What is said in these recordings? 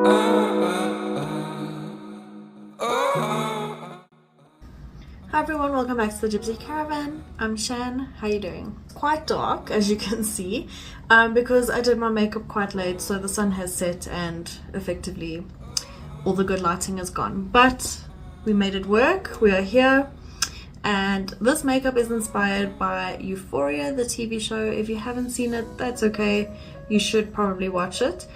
Hi everyone, welcome back to the Gypsy Caravan. I'm Shan. How you doing? Quite dark, as you can see, because I did my makeup quite late, so the sun has set and effectively all the good lighting is gone. But we made it work. We are here, and this makeup is inspired by Euphoria, the TV show. If you haven't seen it, that's okay. You should probably watch it.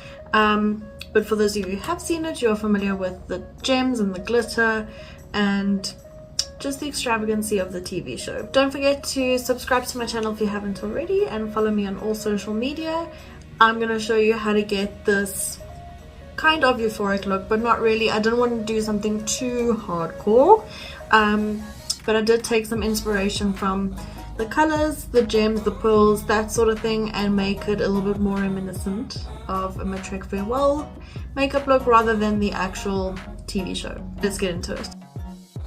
But for those of you who have seen it, you're familiar with the gems and the glitter and just the extravagancy of the TV show. Don't forget to subscribe to my channel if you haven't already, and follow me on all social media. I'm gonna show you how to get this kind of euphoric look, but not really. I didn't want to do something too hardcore, but I did take some inspiration from the colors, the gems, the pearls, that sort of thing, and make it a little bit more reminiscent of a Matric farewell makeup look rather than the actual TV show. Let's get into it.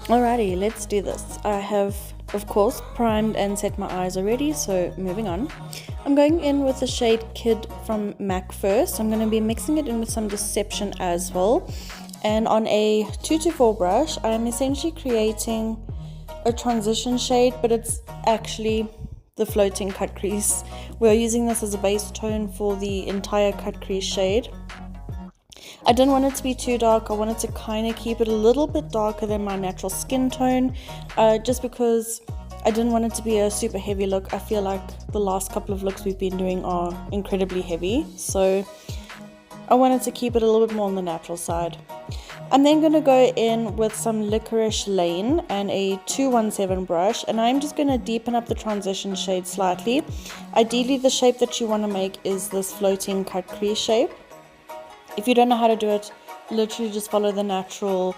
Alrighty, let's do this. I have, of course, primed and set my eyes already, so moving on. I'm going in with the shade Kid from MAC first. I'm going to be mixing it in with some Deception as well. And on a 224 brush, I'm essentially creating a transition shade, but it's actually the floating cut crease. We're using this as a base tone for the entire cut crease shade. I didn't want it to be too dark. I wanted to kind of keep it a little bit darker than my natural skin tone, just because I didn't want it to be a super heavy look. I feel like the last couple of looks we've been doing are incredibly heavy, so I wanted to keep it a little bit more on the natural side. I'm then going to go in with some Liquorice Lane and a 217 brush, and I'm just going to deepen up the transition shade slightly. Ideally, the shape that you want to make is this floating cut crease shape. If you don't know how to do it, literally just follow the natural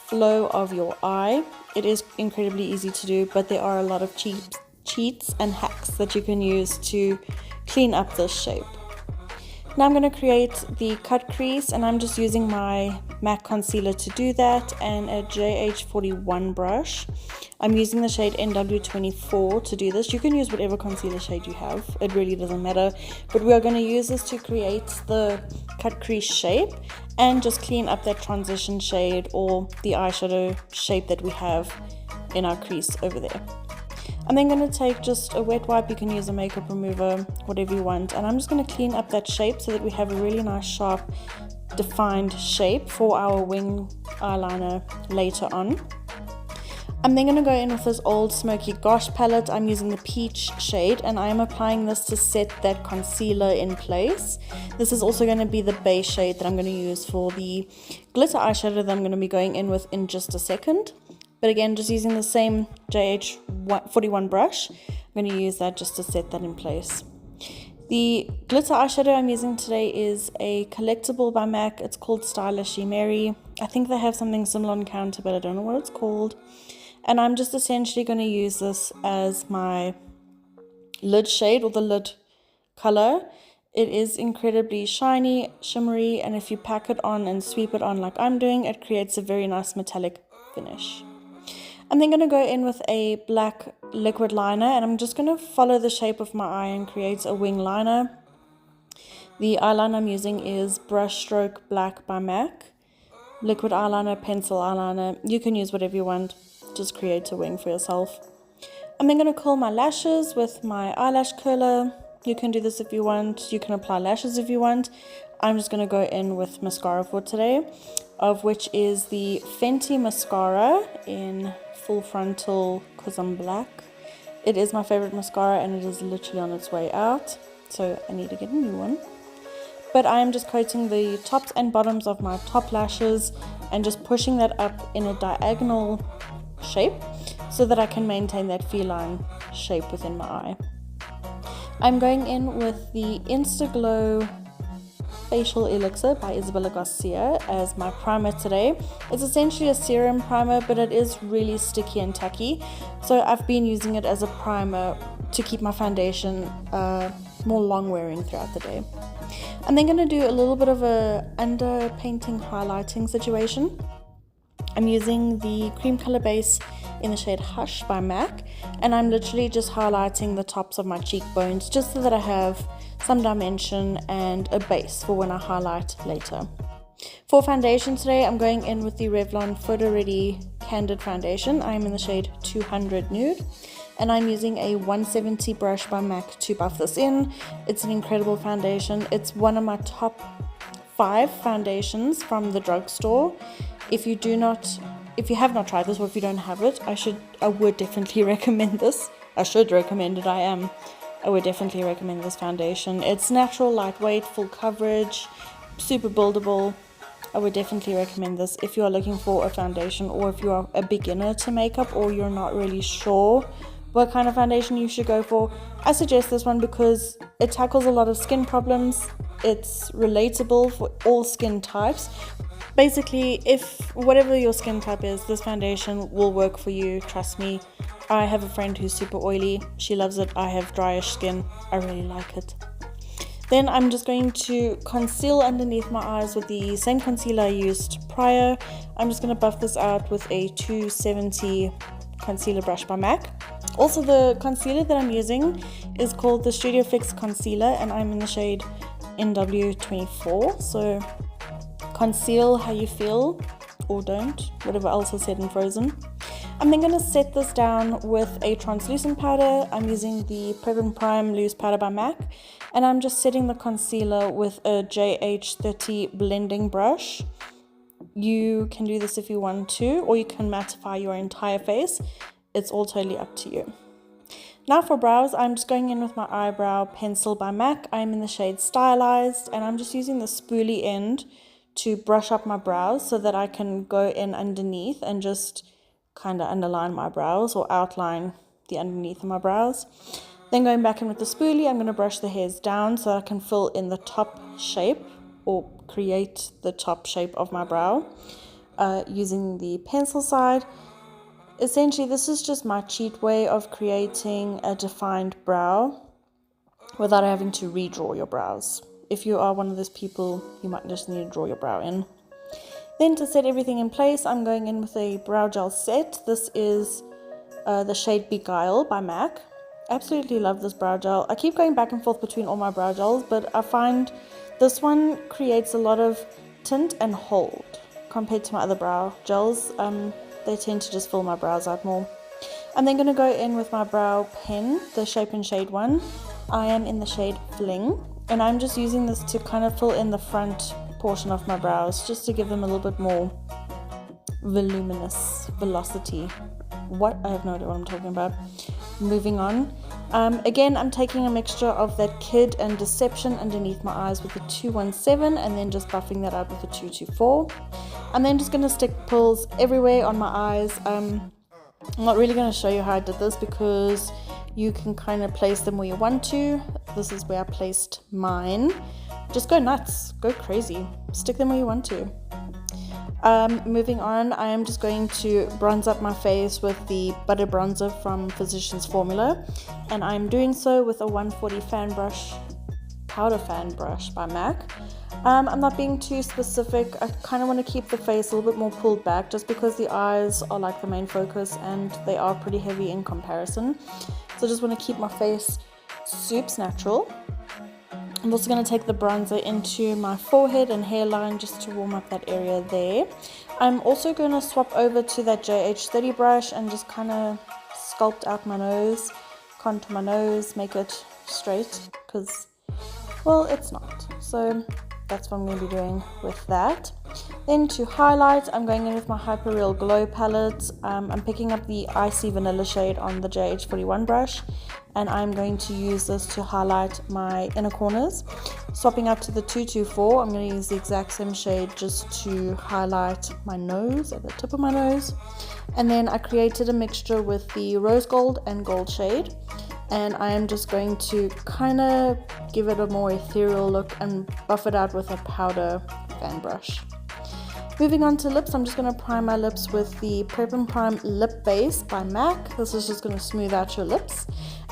flow of your eye. It is incredibly easy to do, but there are a lot of cheats and hacks that you can use to clean up this shape. Now I'm going to create the cut crease, and I'm just using my MAC concealer to do that, and a JH41 brush. I'm using the shade NW24 to do this. You can use whatever concealer shade you have, it really doesn't matter, but we are going to use this to create the cut crease shape and just clean up that transition shade or the eyeshadow shape that we have in our crease over there. I'm then going to take just a wet wipe. You can use a makeup remover, whatever you want, and I'm just going to clean up that shape so that we have a really nice sharp defined shape for our wing eyeliner later on. I'm then going to go in with this old Smoky Gosh palette. I'm using the peach shade, and I am applying this to set that concealer in place. This is also going to be the base shade that I'm going to use for the glitter eyeshadow that I'm going to be going in with in just a second. But again, just using the same JH41 brush, I'm going to use that just to set that in place. The glitter eyeshadow I'm using today is a collectible by MAC. It's called Stylish Mary. I think they have something similar on counter, but I don't know what it's called. And I'm just essentially going to use this as my lid shade or the lid color. It is incredibly shiny, shimmery, and if you pack it on and sweep it on like I'm doing, it creates a very nice metallic finish. I'm then going to go in with a black liquid liner, and I'm just going to follow the shape of my eye and create a wing liner. The eyeliner I'm using is Brushstroke Black by MAC. Liquid eyeliner, pencil eyeliner, you can use whatever you want. Just create a wing for yourself. I'm then going to curl my lashes with my eyelash curler. You can do this if you want. You can apply lashes if you want. I'm just going to go in with mascara for today, of which is the Fenty mascara in Full Frontal because I'm black. It is my favorite mascara, and it is literally on its way out, so I need to get a new one. But I am just coating the tops and bottoms of my top lashes and just pushing that up in a diagonal shape so that I can maintain that feline shape within my eye. I'm going in with the Instaglow Facial Elixir by Isabella Garcia as my primer today. It's essentially a serum primer, but it is really sticky and tacky, so I've been using it as a primer to keep my foundation more long wearing throughout the day. I'm then going to do a little bit of a under painting highlighting situation. I'm using the cream color base in the shade Hush by MAC, and I'm literally just highlighting the tops of my cheekbones just so that I have some dimension and a base for when I highlight later. For foundation today, I'm going in with the Revlon Photo Ready Candid Foundation. I'm in the shade 200 Nude, and I'm using a 170 brush by MAC to buff this in. It's an incredible foundation. It's one of my top 5 foundations from the drugstore. If you have not tried this, or if you don't have it, I would definitely recommend this. I should recommend it. I would definitely recommend this foundation. It's natural, lightweight, full coverage, super buildable. I would definitely recommend this if you are looking for a foundation, or if you are a beginner to makeup, or you're not really sure what kind of foundation you should go for. I suggest this one because it tackles a lot of skin problems. It's relatable for all skin types. Basically, if whatever your skin type is, this foundation will work for you, trust me. I have a friend who's super oily. She loves it. I have dryish skin. I really like it. Then I'm just going to conceal underneath my eyes with the same concealer I used prior. I'm just going to buff this out with a 270 concealer brush by MAC. Also, the concealer that I'm using is called the Studio Fix Concealer, and I'm in the shade NW24. So conceal how you feel, or don't, whatever else is said in Frozen. I'm then going to set this down with a translucent powder. I'm using the Prep & Prime Loose Powder by MAC, and I'm just setting the concealer with a JH30 blending brush. You can do this if you want to, or you can mattify your entire face. It's all totally up to you. Now for brows, I'm just going in with my eyebrow pencil by MAC. I'm in the shade Stylized, and I'm just using the spoolie end to brush up my brows so that I can go in underneath and just kind of underline my brows, or outline the underneath of my brows. Then going back in with the spoolie, I'm going to brush the hairs down so I can fill in the top shape, or create the top shape of my brow using the pencil side. Essentially, this is just my cheat way of creating a defined brow without having to redraw your brows. If you are one of those people, you might just need to draw your brow in. Then to set everything in place, I'm going in with a brow gel set. This is the shade Beguile by MAC. Absolutely love this brow gel. I keep going back and forth between all my brow gels, but I find this one creates a lot of tint and hold compared to my other brow gels. They tend to just fill my brows out more. I'm then going to go in with my brow pen, the Shape and Shade one. I am in the shade Fling, and I'm just using this to kind of fill in the front portion of my brows, just to give them a little bit more voluminous velocity. I have no idea what I'm talking about. Moving on. Again, I'm taking a mixture of that Kid and Deception underneath my eyes with a 217, and then just buffing that out with a 224. I'm then just going to stick pulls everywhere on my eyes. I'm not really going to show you how I did this because you can kind of place them where you want to. This is where I placed mine. Just go nuts, go crazy, stick them where you want to. Moving on, I am just going to bronze up my face with the Butter Bronzer from Physicians Formula, and I'm doing so with a 140 powder fan brush by MAC. I'm not being too specific. I kind of want to keep the face a little bit more pulled back, just because the eyes are like the main focus and they are pretty heavy in comparison. So I just want to keep my face soups natural. I'm also going to take the bronzer into my forehead and hairline just to warm up that area there. I'm also going to swap over to that JH30 brush and just kind of sculpt out my nose, contour my nose, make it straight, because, well, it's not. So that's what I'm going to be doing with that. Then to highlight, I'm going in with my Hyper Real Glow palette. I'm picking up the Icy Vanilla shade on the JH41 brush, and I'm going to use this to highlight my inner corners. Swapping up to the 224, I'm going to use the exact same shade just to highlight my nose, at the tip of my nose. And then I created a mixture with the Rose Gold and Gold shade, and I am just going to kind of give it a more ethereal look and buff it out with a powder fan brush. Moving on to lips, I'm just going to prime my lips with the Prep & Prime Lip Base by MAC. This is just going to smooth out your lips.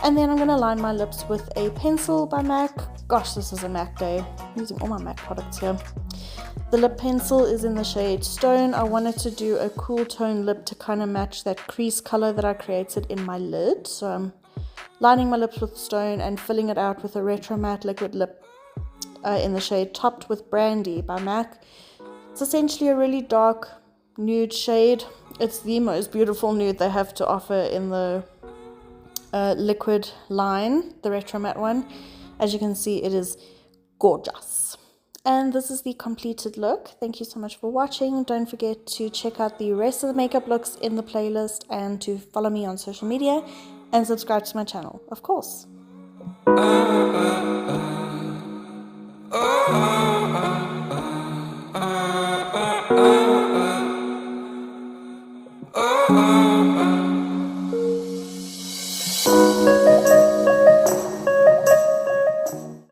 And then I'm going to line my lips with a pencil by MAC. Gosh, this is a MAC day. I'm using all my MAC products here. The lip pencil is in the shade Stone. I wanted to do a cool tone lip to kind of match that crease color that I created in my lid. So I'm lining my lips with Stone and filling it out with a Retro Matte liquid lip in the shade Topped with Brandy by MAC. It's essentially a really dark nude shade. It's the most beautiful nude they have to offer in the liquid line, the retro matte one. As you can see, it is gorgeous. And this is the completed look. Thank you so much for watching. Don't forget to check out the rest of the makeup looks in the playlist and to follow me on social media and subscribe to my channel, of course. Oh